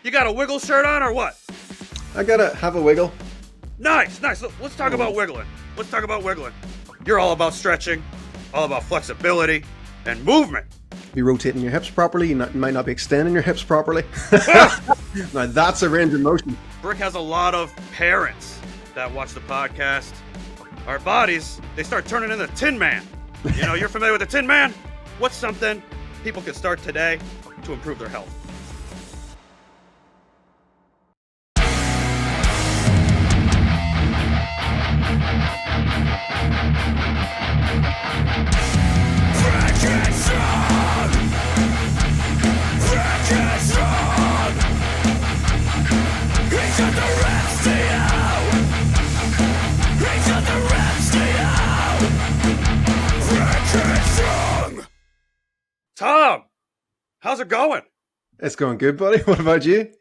You got a wiggle shirt on or what? I gotta have a wiggle. Nice. Let's talk about wiggling. You're all about stretching, all about flexibility and movement. Be rotating your hips properly. You might not be extending your hips properly. Now that's a range of motion. Brick has a lot of parents that watch the podcast. Our bodies, they start turning into Tin Man. You know, you're familiar with the Tin Man? What's something people can start today to improve their health? Brick Headstrong! Brick Headstrong! He's got the reps to you! He's got the reps to you! Brick Headstrong! Tom, how's it going? It's going good, buddy. What about you?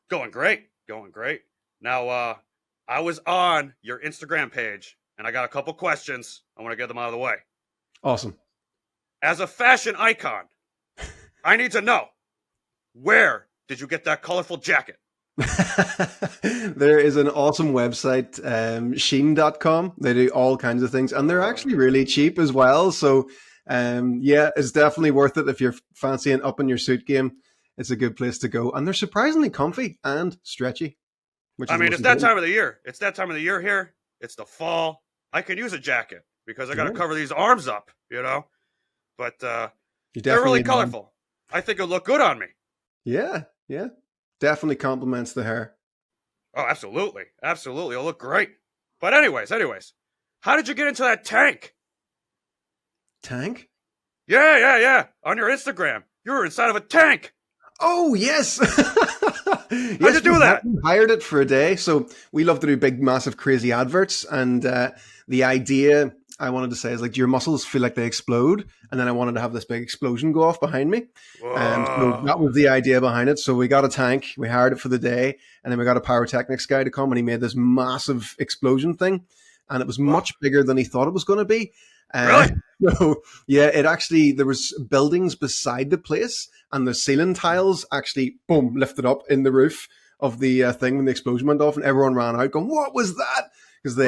Going great. Now, I was on your Instagram page, and I got a couple questions. I want to get them out of the way. Awesome. As a fashion icon, I need to know, where did you get that colorful jacket? There is an awesome website, Shein.com. They do all kinds of things, and they're actually really cheap as well. So, yeah, it's definitely worth it if you're fancying up in your suit game. It's a good place to go, and they're surprisingly comfy and stretchy. It's that time of the year. It's that time of the year here. It's the fall. I can use a jacket because I got to cover these arms up, you know. But they're really colorful. I think it'll look good on me. Yeah. Definitely complements the hair. Oh, absolutely. It'll look great. But anyways, how did you get into that tank? Tank? Yeah. On your Instagram, you were inside of a tank. Oh, yes. How'd you do that? We hired it for a day. So we love to do big, massive, crazy adverts. And the idea I wanted to say is, like, do your muscles feel like they explode? And then I wanted to have this big explosion go off behind me. And so that was the idea behind it. So we got a tank, we hired it for the day, and then we got a pyrotechnics guy to come, and he made this massive explosion thing. And it was much bigger than he thought it was going to be. Really? So, yeah, there was buildings beside the place, and the ceiling tiles actually, boom, lifted up in the roof of the thing when the explosion went off, and everyone ran out going, "What was that?" Because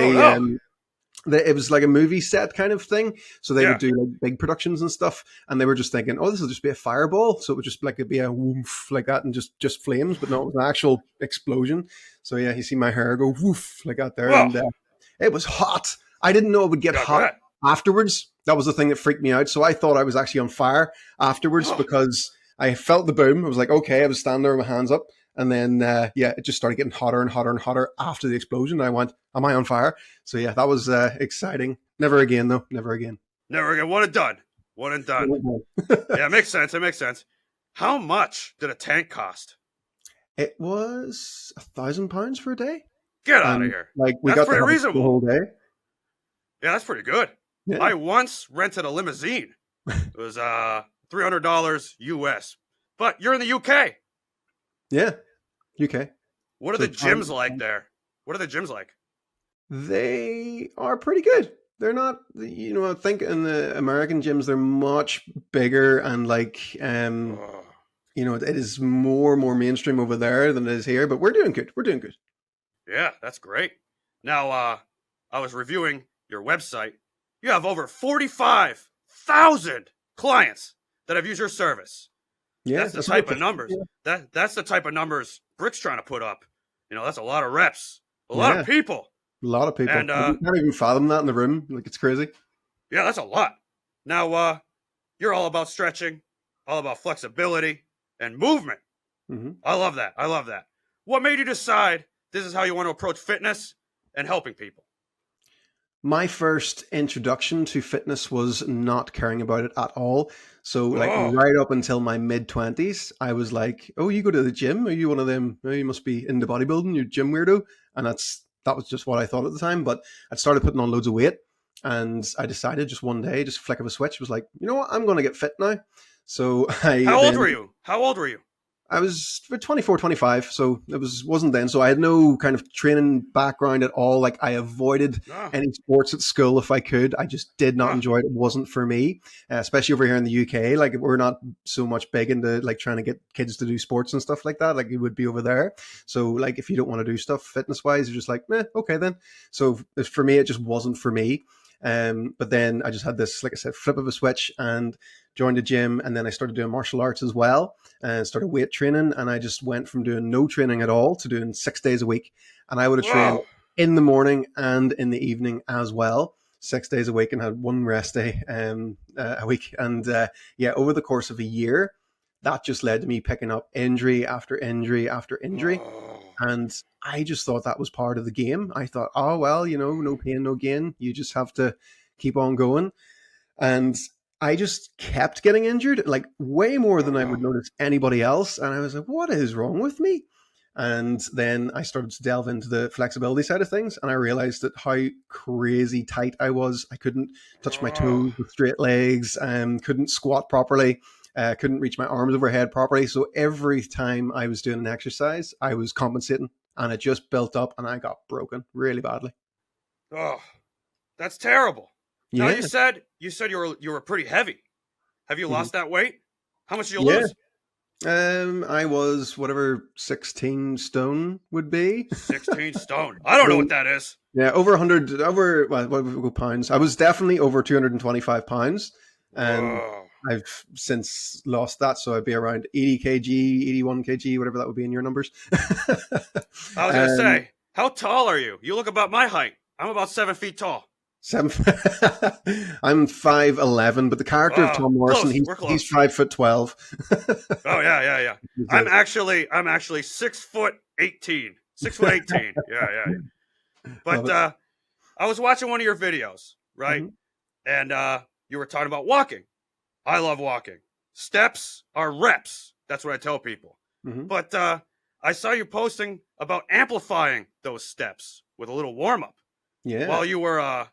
it was like a movie set kind of thing. So they would do like big productions and stuff, and they were just thinking, "Oh, this will just be a fireball." So it would just like it'd be a woof like that, and just flames, but no, it was an actual explosion. So yeah, you see my hair go woof like that there, and it was hot. I didn't know it would get hot afterwards. That was the thing that freaked me out. So I thought I was actually on fire afterwards because I felt the boom. I was like, okay, I was standing there with my hands up. And then, it just started getting hotter and hotter and hotter after the explosion. I went, am I on fire? So yeah, that was exciting. Never again, though. Never again. One and done. Yeah, it makes sense. How much did a tank cost? It was £1,000 for a day. Get out of here. Like we that's got pretty reasonable. The whole day. Yeah, that's pretty good. Yeah. I once rented a limousine. It was $300 US. But you're in the UK. Yeah, UK. What are the gyms like there? They are pretty good. They're not, I think in the American gyms, they're much bigger and like, it is more mainstream over there than it is here, but we're doing good. Yeah, that's great. Now, I was reviewing your website. You have over 45,000 clients that have used your service. Yeah, that's the type of numbers. Yeah. That's the type of numbers Brick's trying to put up. That's a lot of reps, a lot of people. A lot of people. And I can't even fathom that in the room. Like, it's crazy. Yeah, that's a lot. Now, you're all about stretching, all about flexibility and movement. Mm-hmm. I love that. What made you decide this is how you want to approach fitness and helping people? My first introduction to fitness was not caring about it at all. So right up until my mid-20s, I was like, oh, you go to the gym? Are you one of them? Oh, you must be into bodybuilding, you're a gym weirdo. And that was just what I thought at the time. But I'd started putting on loads of weight, and I decided just one day, just a flick of a switch, was like, you know what? I'm going to get fit now. So How old were you? I was 24, 25, so wasn't then. So I had no kind of training background at all. Like I avoided No. any sports at school if I could. I just did not enjoy it. It wasn't for me, especially over here in the UK. Like we're not so much big into like trying to get kids to do sports and stuff like that. Like it would be over there. So like if you don't want to do stuff fitness wise, you're just like, okay then. So for me, it just wasn't for me. But then I just had this, like I said, flip of a switch and joined a gym, and then I started doing martial arts as well and started weight training, and I just went from doing no training at all to doing 6 days a week. And I would have trained in the morning and in the evening as well, 6 days a week, and had one rest day a week. And over the course of a year, that just led to me picking up injury after injury after injury. And I just thought that was part of the game. I thought, oh, well, no pain, no gain. You just have to keep on going. And I just kept getting injured, like way more than I would notice anybody else. And I was like, what is wrong with me? And then I started to delve into the flexibility side of things. And I realized that how crazy tight I was. I couldn't touch my toes with straight legs, couldn't squat properly. Couldn't reach my arms overhead properly. So every time I was doing an exercise, I was compensating, and it just built up, and I got broken really badly. Oh, that's terrible. Yeah. Now you said you were pretty heavy. Have you lost that weight? How much did you lose? I was whatever 16 stone would be. 16 stone. I don't know what that is. Yeah, over 100, what would we go pounds? I was definitely over 225 pounds. And I've since lost that, so I'd be around 80 kg, 81 kg, whatever that would be in your numbers. I was going to say, how tall are you? You look about my height. I'm about 7 feet tall. I'm 5'11", but the character of Tom Morrison, he's 5'12". Oh yeah. I'm actually 6'18". 6'18". Yeah. But I was watching one of your videos, right? Mm-hmm. And you were talking about walking. I love walking. Steps are reps. That's what I tell people. Mm-hmm. But I saw you posting about amplifying those steps with a little warm up. Yeah. While you were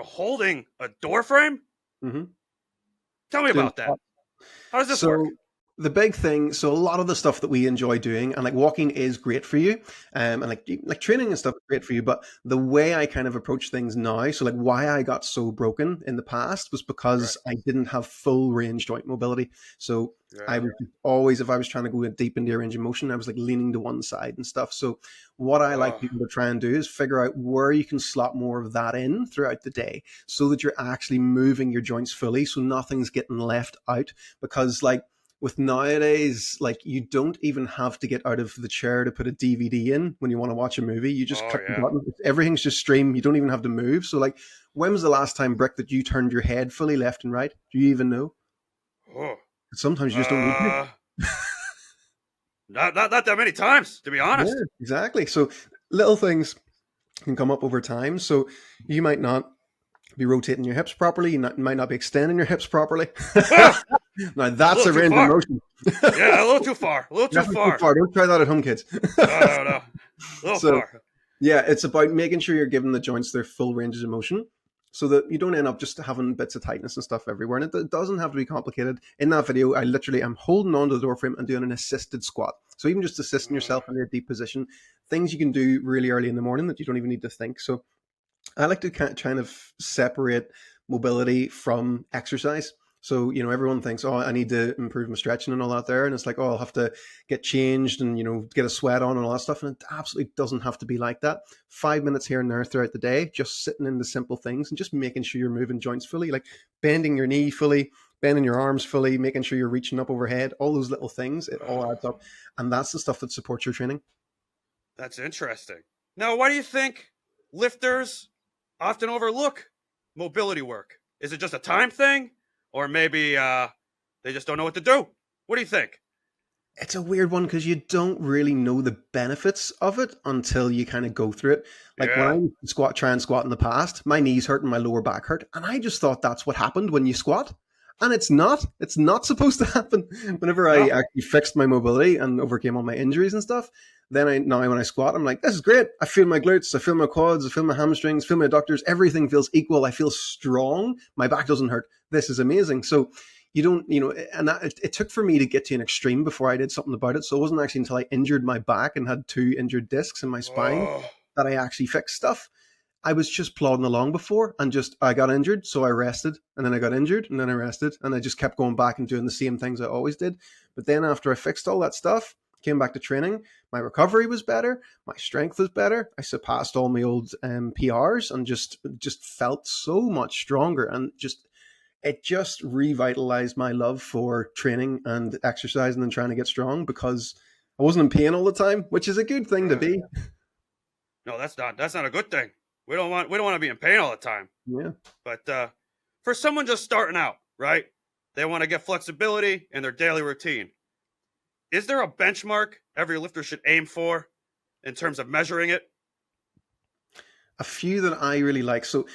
holding a door frame. Mm-hmm. Tell me about that. How does this work? The big thing, so a lot of the stuff that we enjoy doing, and like walking is great for you, and like training and stuff is great for you, but the way I kind of approach things now, so like why I got so broken in the past was because I didn't have full range joint mobility. So I was always, if I was trying to go deep into a range of motion, I was like leaning to one side and stuff. So what I like people to try and do is figure out where you can slot more of that in throughout the day so that you're actually moving your joints fully, so nothing's getting left out. Because like, with nowadays, like you don't even have to get out of the chair to put a DVD in when you want to watch a movie. You just click the button. Everything's just streamed. You don't even have to move. So like, when was the last time, Brick, that you turned your head fully left and right? Do you even know? Sometimes you just don't need to. Not that many times, to be honest. Yeah, exactly. So little things can come up over time. So you might not be rotating your hips properly. You might not be extending your hips properly. Now that's a range of motion. Yeah, a little too far. A little too far. Don't try that at home, kids. No. A little far. Yeah, it's about making sure you're giving the joints their full ranges of motion so that you don't end up just having bits of tightness and stuff everywhere. And it doesn't have to be complicated. In that video, I'm holding on to the door frame and doing an assisted squat. So even just assisting yourself in a deep position, things you can do really early in the morning that you don't even need to think. So I like to kind of separate mobility from exercise. So, everyone thinks, I need to improve my stretching and all that there. And it's like, I'll have to get changed and, get a sweat on and all that stuff. And it absolutely doesn't have to be like that. 5 minutes here and there throughout the day, just sitting in the simple things and just making sure you're moving joints fully, like bending your knee fully, bending your arms fully, making sure you're reaching up overhead, all those little things, it all adds up. And that's the stuff that supports your training. That's interesting. Now, why do you think lifters often overlook mobility work? Is it just a time thing? Or maybe they just don't know what to do. What do you think? It's a weird one because you don't really know the benefits of it until you kind of go through it. Like when I used to try and squat in the past, my knees hurt and my lower back hurt. And I just thought that's what happened when you squat. And it's not. It's not supposed to happen. Whenever I actually fixed my mobility and overcame all my injuries and stuff, then now when I squat, I'm like, this is great. I feel my glutes, I feel my quads, I feel my hamstrings, I feel my adductors. Everything feels equal. I feel strong. My back doesn't hurt. This is amazing. So you don't, and it took for me to get to an extreme before I did something about it. So it wasn't actually until I injured my back and had 2 injured discs in my spine Oh, that I actually fixed stuff. I was just plodding along before, and I got injured, so I rested, and then I got injured, and then I rested, and I just kept going back and doing the same things I always did. But then after I fixed all that stuff, came back to training, my recovery was better, my strength was better, I surpassed all my old PRs, and just felt so much stronger, and it just revitalized my love for training and exercising and trying to get strong, because I wasn't in pain all the time, which is a good thing to be. no, that's not a good thing. We don't want to be in pain all the time. Yeah. But for someone just starting out, right? They want to get flexibility in their daily routine. Is there a benchmark every lifter should aim for in terms of measuring it? A few that I really like. So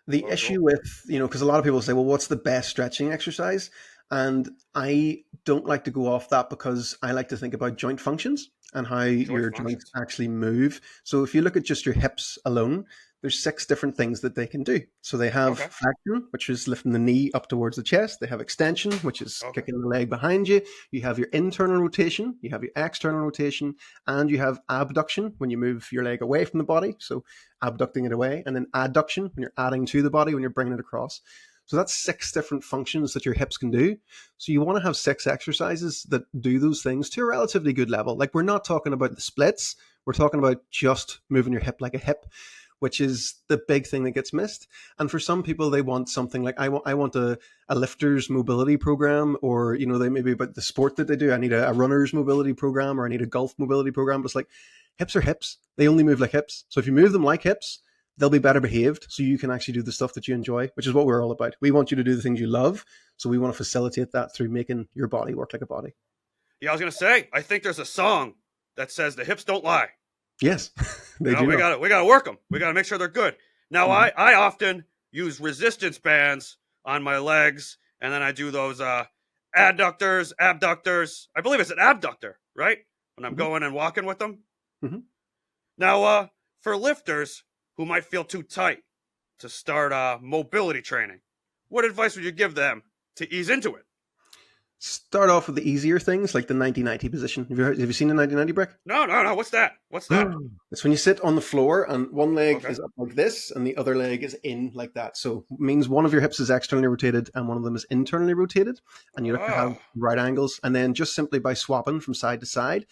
the issue with, because a lot of people say, well, what's the best stretching exercise? And I don't like to go off that, because I like to think about joint functions and how your joints actually move. So if you look at just your hips alone, there's 6 different things that they can do. So they have flexion, which is lifting the knee up towards the chest. They have extension, which is kicking the leg behind you. You have your internal rotation, you have your external rotation, and you have abduction, when you move your leg away from the body. So abducting it away, and then adduction, when you're adding to the body, when you're bringing it across. So that's 6 different functions that your hips can do. So you want to have 6 exercises that do those things to a relatively good level. Like, we're not talking about the splits. We're talking about just moving your hip like a hip, which is the big thing that gets missed. And for some people, they want something like, I want a lifter's mobility program, or, they maybe about the sport that they do. I need a runner's mobility program, or I need a golf mobility program. But it's like, hips are hips. They only move like hips. So if you move them like hips, they'll be better behaved, so you can actually do the stuff that you enjoy, which is what we're all about. We want you to do the things you love, so we want to facilitate that through making your body work like a body. Yeah, I was going to say, I think there's a song that says the hips don't lie. Yes, they do. We got to work them. We got to make sure they're good. Now, I often use resistance bands on my legs, and then I do those adductors, abductors. I believe it's an abductor, right? When I'm going and walking with them. Mm-hmm. Now, for lifters who might feel too tight to start mobility training, what advice would you give them to ease into it? Start off with the easier things, like the 90-90 position. Have you seen the 90-90, Brick? No. What's that? It's when you sit on the floor and one leg is up like this and the other leg is in like that. So it means one of your hips is externally rotated and one of them is internally rotated. And you look to have right angles. And then just simply by swapping from side to side,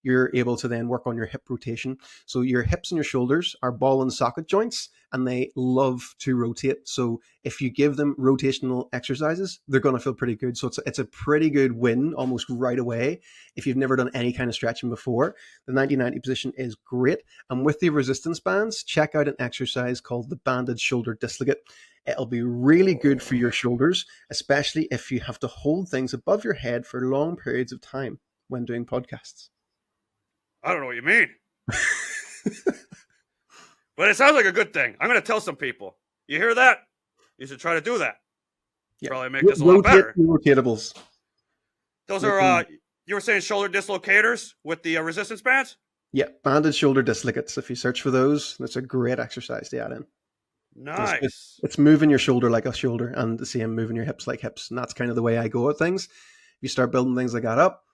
you're able to then work on your hip rotation. So your hips and your shoulders are ball and socket joints, and they love to rotate. So if you give them rotational exercises, they're going to feel pretty good. So it's a pretty good win almost right away. If you've never done any kind of stretching before, the 90-90 position is great. And with the resistance bands, check out an exercise called the banded shoulder dislocate. It'll be really good for your shoulders, especially if you have to hold things above your head for long periods of time when doing podcasts. I don't know what you mean. But it sounds like a good thing. I'm going to tell some people. You hear that? You should try to do that. Yeah. Probably make this a lot better. Rotatables. Those are, you were saying shoulder dislocators with the resistance bands? Yeah, banded shoulder dislocates. If you search for those, that's a great exercise to add in. Nice. It's moving your shoulder like a shoulder, and the same moving your hips like hips. And that's kind of the way I go at things. If you start building things like that up,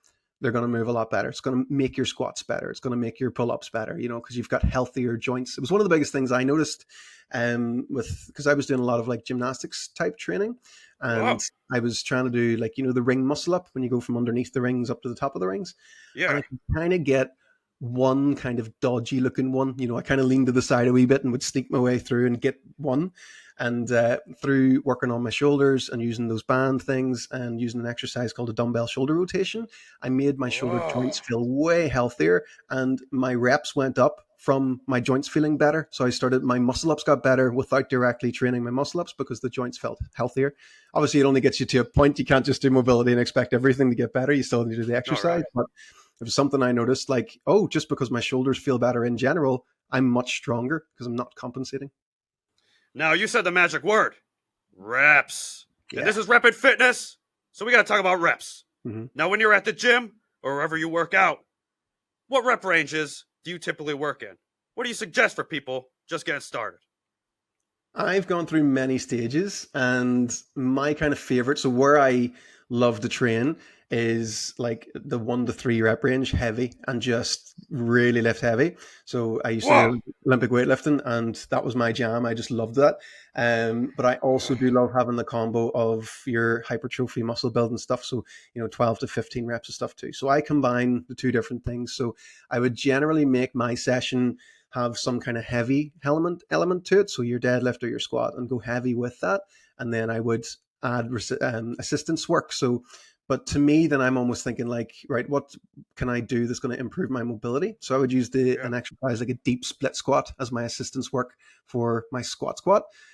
they're going to move a lot better. It's going to make your squats better. It's going to make your pull-ups better, because you've got healthier joints. It was one of the biggest things I noticed because I was doing a lot of like gymnastics type training, and I was trying to do like, the ring muscle up when you go from underneath the rings up to the top of the rings. Yeah. And I could kind of get one kind of dodgy looking one. I kind of leaned to the side a wee bit and would sneak my way through and get one. And through working on my shoulders and using those band things and using an exercise called a dumbbell shoulder rotation, I made my shoulder joints feel way healthier, and my reps went up from my joints feeling better. So my muscle ups got better without directly training my muscle ups because the joints felt healthier. Obviously, it only gets you to a point. You can't just do mobility and expect everything to get better. You still need to do the exercise. But it was something I noticed, like, just because my shoulders feel better in general, I'm much stronger because I'm not compensating. Now, you said the magic word, reps. Yeah. And this is Rapid Fitness, so we got to talk about reps. Mm-hmm. Now, when you're at the gym or wherever you work out, what rep ranges do you typically work in? What do you suggest for people just getting started? I've gone through many stages, and my kind of favorite, so where I love to train is like the 1 to 3 rep range heavy and just really lift heavy. So I used to Whoa. do Olympic weightlifting and that was my jam. I just loved that. But I also do love having the combo of your hypertrophy muscle building stuff. So, 12 to 15 reps of stuff too. So I combine the two different things. So I would generally make my session have some kind of heavy element to it. So your deadlift or your squat and go heavy with that. And then I would add assistance work. So, but to me, then I'm almost thinking like, right, what can I do that's going to improve my mobility? So I would use an exercise like a deep split squat as my assistance work for my squat,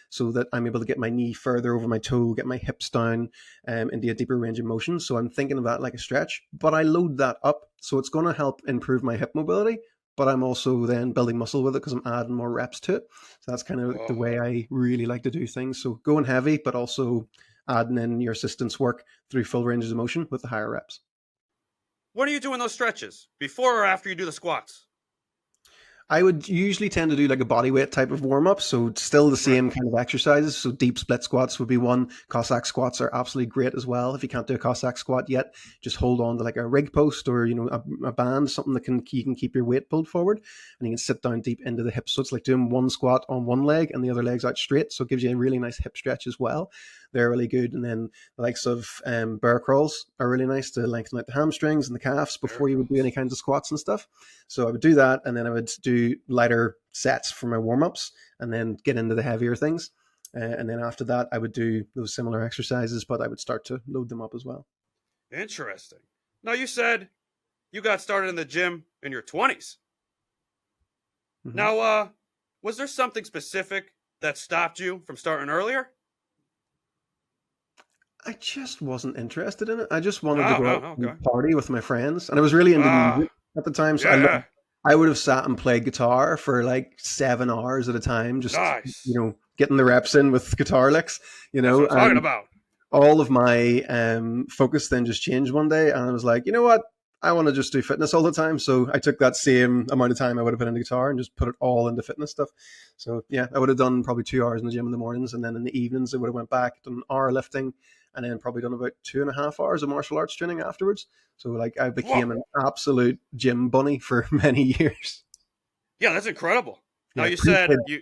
so that I'm able to get my knee further over my toe, get my hips down into a deeper range of motion. So I'm thinking of that like a stretch, but I load that up. So it's going to help improve my hip mobility, but I'm also then building muscle with it because I'm adding more reps to it. So that's kind of the way I really like to do things. So going heavy, but also adding in your assistance work through full ranges of motion with the higher reps. When are you doing those stretches? Before or after you do the squats? I would usually tend to do like a body weight type of warm up. So still the same kind of exercises. So deep split squats would be one. Cossack squats are absolutely great as well. If you can't do a Cossack squat yet, just hold on to like a rig post or, a band, something that you can keep your weight pulled forward and you can sit down deep into the hips. So it's like doing one squat on one leg and the other leg's out straight. So it gives you a really nice hip stretch as well. They're really good. And then the likes of bear crawls are really nice to lengthen out the hamstrings and the calves before you would do any kinds of squats and stuff. So I would do that. And then I would do lighter sets for my warm-ups and then get into the heavier things. And then after that, I would do those similar exercises, but I would start to load them up as well. Interesting. Now, you said you got started in the gym in your 20s. Mm-hmm. Now, was there something specific that stopped you from starting earlier? I just wasn't interested in it. I just wanted to go out and party with my friends. And I was really into music at the time. So I would have sat and played guitar for like 7 hours at a time, just, getting the reps in with guitar licks, That's what I'm talking about. All of my focus then just changed one day. And I was like, you know what? I want to just do fitness all the time. So I took that same amount of time I would have put into guitar and just put it all into fitness stuff. So yeah, I would have done probably 2 hours in the gym in the mornings. And then in the evenings, I would have went back, done an hour lifting, and then probably done about 2.5 hours of martial arts training afterwards. So like I became an absolute gym bunny for many years. Yeah, that's incredible. Now you said you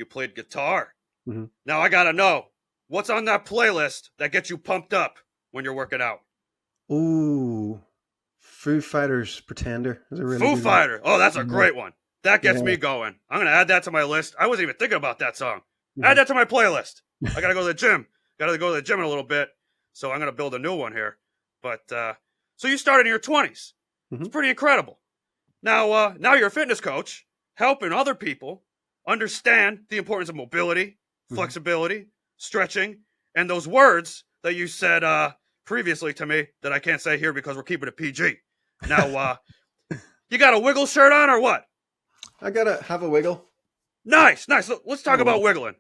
played guitar. Mm-hmm. Now I gotta know, what's on that playlist that gets you pumped up when you're working out? Ooh, Foo Fighters Pretender is a really Foo good Fighter. one. Oh, that's a great one. That gets me going. I'm gonna add that to my list. I wasn't even thinking about that song. Add that to my playlist. I gotta go to the gym. Gotta go to the gym in a little bit. So I'm gonna build a new one here. But so you started in your 20s. Mm-hmm. It's pretty incredible. Now you're a fitness coach, helping other people understand the importance of mobility, flexibility, stretching, and those words that you said previously to me that I can't say here because we're keeping it PG. Now, you got a wiggle shirt on or what? I gotta have a wiggle. Nice. Let's talk about wiggling.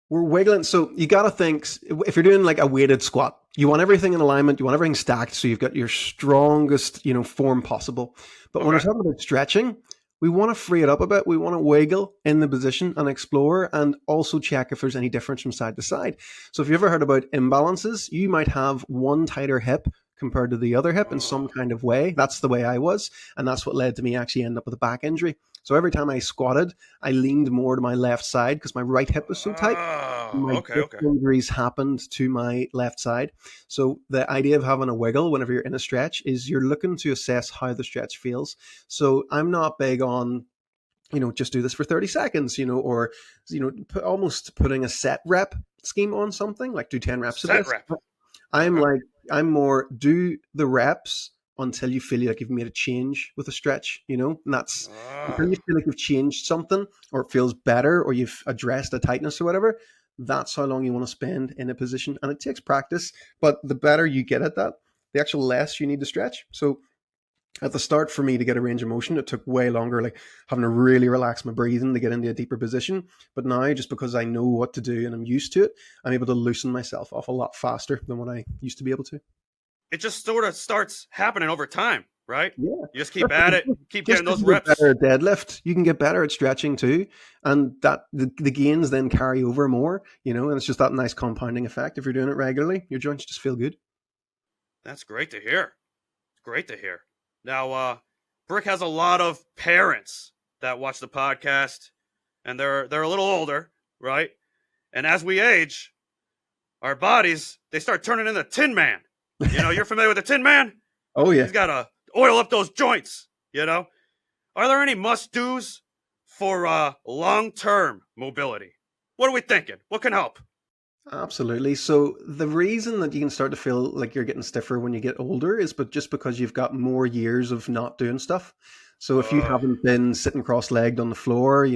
We're wiggling. So you got to think, if you're doing like a weighted squat, you want everything in alignment. You want everything stacked. So you've got your strongest, form possible. But when we're talking about stretching, we want to free it up a bit. We want to wiggle in the position and explore and also check if there's any difference from side to side. So if you ever heard about imbalances, you might have one tighter hip compared to the other hip in some kind of way. That's the way I was. And that's what led to me actually end up with a back injury. So every time I squatted, I leaned more to my left side because my right hip was so tight. My injuries happened to my left side. So the idea of having a wiggle whenever you're in a stretch is you're looking to assess how the stretch feels. So I'm not big on, just do this for 30 seconds, or, almost putting a set rep scheme on something, like do 10 reps of this. I'm more do the reps until you feel like you've made a change with a stretch, and that's until you feel like you've changed something or it feels better or you've addressed a tightness or whatever. That's how long you want to spend in a position. And it takes practice, but the better you get at that, the actual less you need to stretch. So at the start for me to get a range of motion, it took way longer, like having to really relax my breathing to get into a deeper position. But now, just because I know what to do and I'm used to it, I'm able to loosen myself off a lot faster than what I used to be able to. It just sort of starts happening over time. right? Yeah. You just keep at it, keep Just getting those 'cause you get reps. better at deadlift, you can get better at stretching too, and that the gains then carry over more, and it's just that nice compounding effect. If you're doing it regularly, your joints just feel good. That's great to hear. Great to hear. Now, Brick has a lot of parents that watch the podcast, and they're a little older, right? And as we age, our bodies, they start turning into Tin Man. You're familiar with the Tin Man? Oh yeah. He's got to oil up those joints, Are there any must-dos for long-term mobility? What are we thinking? What can help? Absolutely. So the reason that you can start to feel like you're getting stiffer when you get older is just because you've got more years of not doing stuff. So if you haven't been sitting cross-legged on the floor,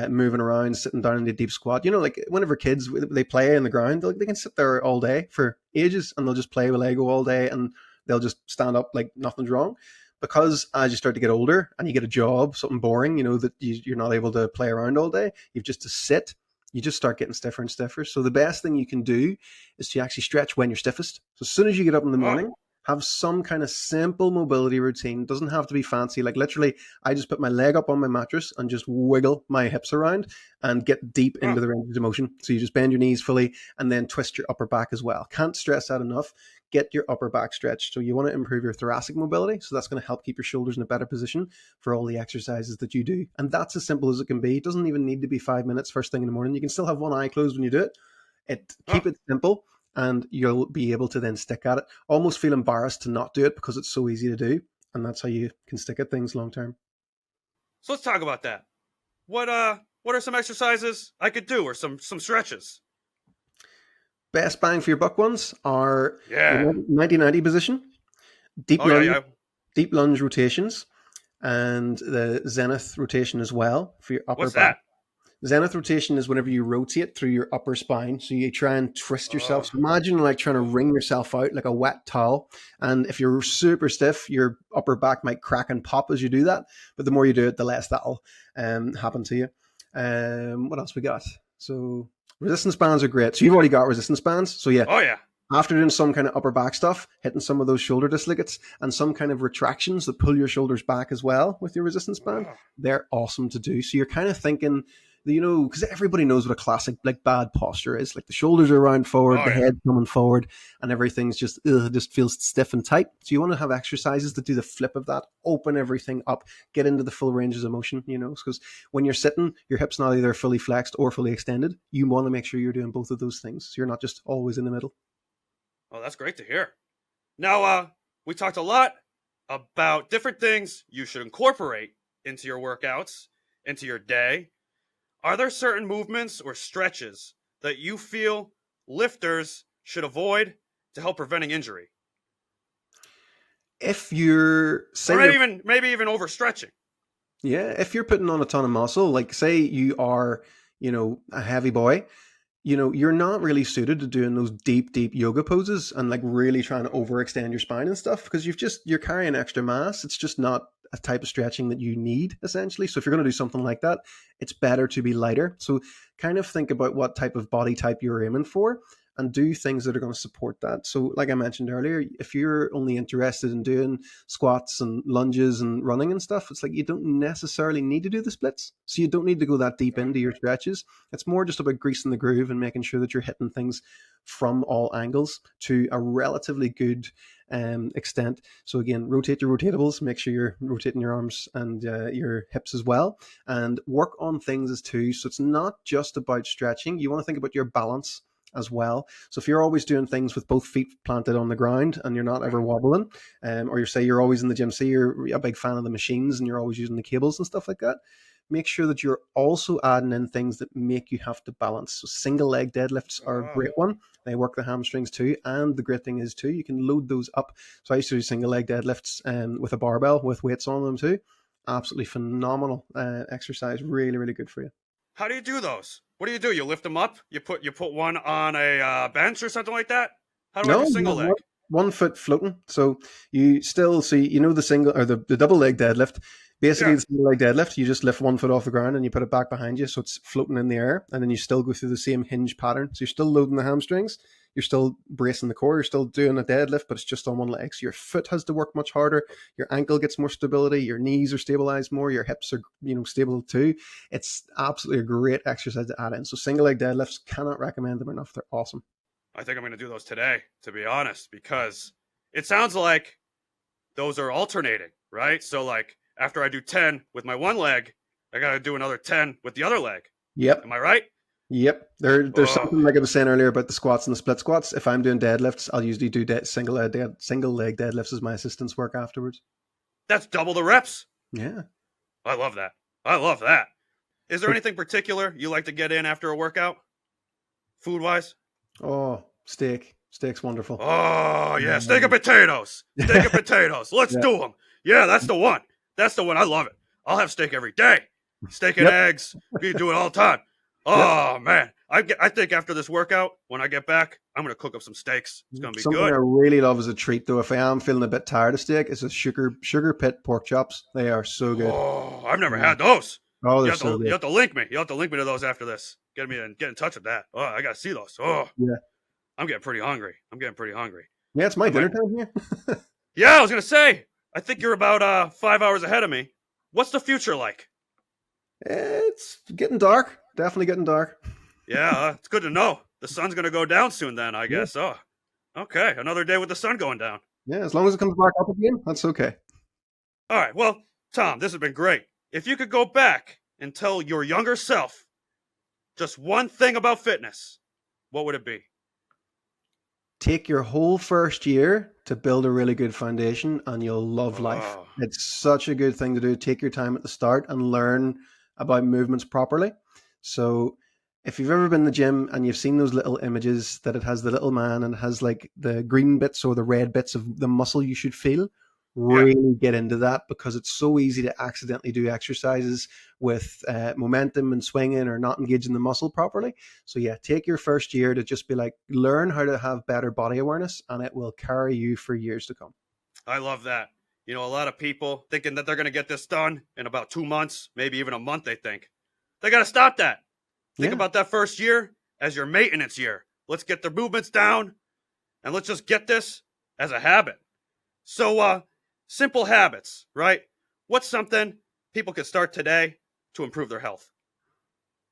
moving around, sitting down in the deep squat, like whenever kids, they play in the ground, they can sit there all day for ages and they'll just play with Lego all day and they'll just stand up like nothing's wrong. Because as you start to get older and you get a job, something boring, that you're not able to play around all day, you've just to sit, you just start getting stiffer and stiffer. So the best thing you can do is to actually stretch when you're stiffest. So as soon as you get up in the morning, have some kind of simple mobility routine. It doesn't have to be fancy. Like literally, I just put my leg up on my mattress and just wiggle my hips around and get deep into the range of motion. So you just bend your knees fully and then twist your upper back as well. Can't stress that enough. Get your upper back stretched. So you want to improve your thoracic mobility. So that's going to help keep your shoulders in a better position for all the exercises that you do. And that's as simple as it can be. It doesn't even need to be 5 minutes first thing in the morning. You can still have one eye closed when you do it. Keep it simple and you'll be able to then stick at it. Almost feel embarrassed to not do it because it's so easy to do. And that's how you can stick at things long term. So let's talk about that. What are some exercises I could do or some stretches? Best bang for your buck ones are 90-90 position, deep lunge rotations, and the zenith rotation as well for your upper What's back. That? Zenith rotation is whenever you rotate through your upper spine. So you try and twist yourself. So imagine like trying to wring yourself out like a wet towel. And if you're super stiff, your upper back might crack and pop as you do that. But the more you do it, the less that'll happen to you. What else we got? So resistance bands are great. So you've already got resistance bands. So yeah. Oh yeah. After doing some kind of upper back stuff, hitting some of those shoulder dislocates and some kind of retractions that pull your shoulders back as well with your resistance band, they're awesome to do. So you're kind of thinking, because everybody knows what a classic like bad posture is. Like the shoulders are round forward, the head coming forward, and everything's just feels stiff and tight. So you want to have exercises that do the flip of that, open everything up, get into the full ranges of motion, because when you're sitting, your hips not either fully flexed or fully extended. You want to make sure you're doing both of those things. So you're not just always in the middle. Oh, that's great to hear. Now, we talked a lot about different things you should incorporate into your workouts, into your day. Are there certain movements or stretches that you feel lifters should avoid to help preventing injury? If you're maybe even overstretching. Yeah, if you're putting on a ton of muscle, like say you are, a heavy boy, you're not really suited to doing those deep yoga poses and like really trying to overextend your spine and stuff because you're carrying extra mass. It's just not a type of stretching that you need essentially. So if you're going to do something like that, it's better to be lighter. So kind of think about what type of body type you're aiming for and do things that are going to support that. So like I mentioned earlier, if you're only interested in doing squats and lunges and running and stuff, it's like you don't necessarily need to do the splits. So you don't need to go that deep into your stretches. It's more just about greasing the groove and making sure that you're hitting things from all angles to a relatively good extent. So again, rotate your rotables, make sure you're rotating your arms and your hips as well, and work on things as too. So it's not just about stretching. You want to think about your balance as well. So if you're always doing things with both feet planted on the ground and you're not ever wobbling, or you say you're always in the gym, say you're a big fan of the machines and you're always using the cables and stuff like that, make sure that you're also adding in things that make you have to balance. So single leg deadlifts are a great one. They work the hamstrings too. And the great thing is too, you can load those up. So I used to do single leg deadlifts with a barbell with weights on them too. Absolutely phenomenal exercise. Really, really good for you. How do you do those? What do? You lift them up? You put one on a bench or something like that? How do I do single leg? 1 foot floating. So you still see, the single or the double leg deadlift. Basically, the single leg deadlift, you just lift 1 foot off the ground and you put it back behind you, so it's floating in the air, and then you still go through the same hinge pattern. So you're still loading the hamstrings, you're still bracing the core, you're still doing a deadlift, but it's just on one leg. So your foot has to work much harder. Your ankle gets more stability. Your knees are stabilized more. Your hips are, stable too. It's absolutely a great exercise to add in. So single leg deadlifts, cannot recommend them enough. They're awesome. I think I'm going to do those today, to be honest, because it sounds like those are alternating, right? So like after I do 10 with my one leg, I got to do another 10 with the other leg. Yep. Am I right? Yep. There's something like I was saying earlier about the squats and the split squats. If I'm doing deadlifts, I'll usually do single leg deadlifts as my assistant's work afterwards. That's double the reps. Yeah. I love that. I love that. Is there anything particular you like to get in after a workout? Food-wise? Oh, steak. Steak's wonderful. Oh, yeah. Steak and potatoes. Steak and potatoes. Let's do them. Yeah, that's the one. That's the one. I love it. I'll have steak every day. Steak and eggs. We do it all the time. Oh, man. I think after this workout, when I get back, I'm going to cook up some steaks. It's going to be Something good. I really love as a treat, though, if I am feeling a bit tired of steak, is the sugar pit pork chops. They are so good. Oh, I've never had those. Oh, you have to link me. You have to link me to those after this. Get in touch with that. Oh, I got to see those. Oh, yeah. I'm getting pretty hungry. Yeah, it's my dinner time here. Yeah, I was going to say, I think you're about 5 hours ahead of me. What's the future like? It's getting dark. Definitely getting dark. Yeah, it's good to know. The sun's going to go down soon then, I guess. Oh, okay. Another day with the sun going down. Yeah, as long as it comes back up again, that's okay. All right. Well, Tom, this has been great. If you could go back and tell your younger self just one thing about fitness, what would it be? Take your whole first year to build a really good foundation and you'll love life. It's such a good thing to do. Take your time at the start and learn about movements properly. So if you've ever been in the gym and you've seen those little images that it has the little man and it has like the green bits or the red bits of the muscle you should feel, really get into that, because it's so easy to accidentally do exercises with momentum and swinging or not engaging the muscle properly. So yeah, take your first year to just be like, learn how to have better body awareness, and it will carry you for years to come. I love that. A lot of people thinking that they're going to get this done in about 2 months, maybe even a month, they think. They got to stop that. Think about that first year as your maintenance year. Let's get the movements down and let's just get this as a habit. So, simple habits, right? What's something people could start today to improve their health?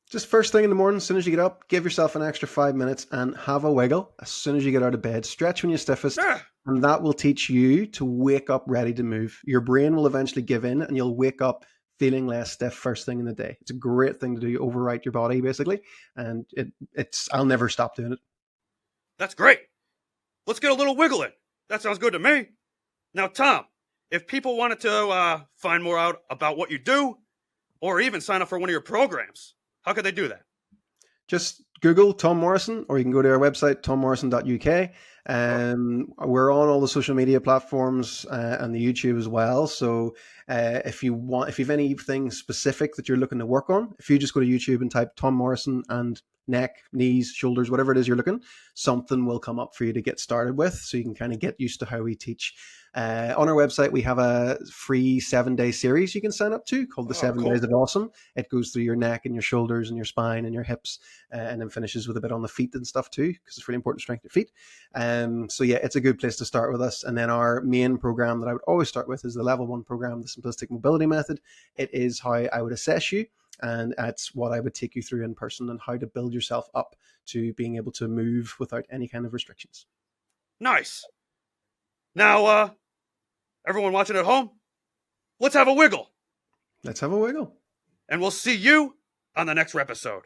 Just first thing in the morning, as soon as you get up, give yourself an extra 5 minutes and have a wiggle as soon as you get out of bed. Stretch when you're stiffest, and that will teach you to wake up ready to move. Your brain will eventually give in and you'll wake up feeling less stiff first thing in the day. It's a great thing to do. You overwrite your body, basically, and I'll never stop doing it. That's great. Let's get a little wiggle in. That sounds good to me. Now, Tom, if people wanted to find more out about what you do, or even sign up for one of your programs, how could they do that? Just Google Tom Morrison, or you can go to our website, tommorrison.uk. We're on all the social media platforms and the YouTube as well. So if you have anything specific that you're looking to work on, if you just go to YouTube and type Tom Morrison and neck, knees, shoulders, whatever it is you're looking, something will come up for you to get started with, so you can kind of get used to how we teach. On our website, we have a free 7-day series you can sign up to called the 7 Days of Awesome. It goes through your neck and your shoulders and your spine and your hips, and then finishes with a bit on the feet and stuff too, because it's really important to strengthen your feet. So yeah, it's a good place to start with us. And then our main program that I would always start with is the level 1 program, the simplistic mobility method. It is how I would assess you, and that's what I would take you through in person, and how to build yourself up to being able to move without any kind of restrictions. Nice. Now, everyone watching at home, let's have a wiggle. Let's have a wiggle. And we'll see you on the next repisode.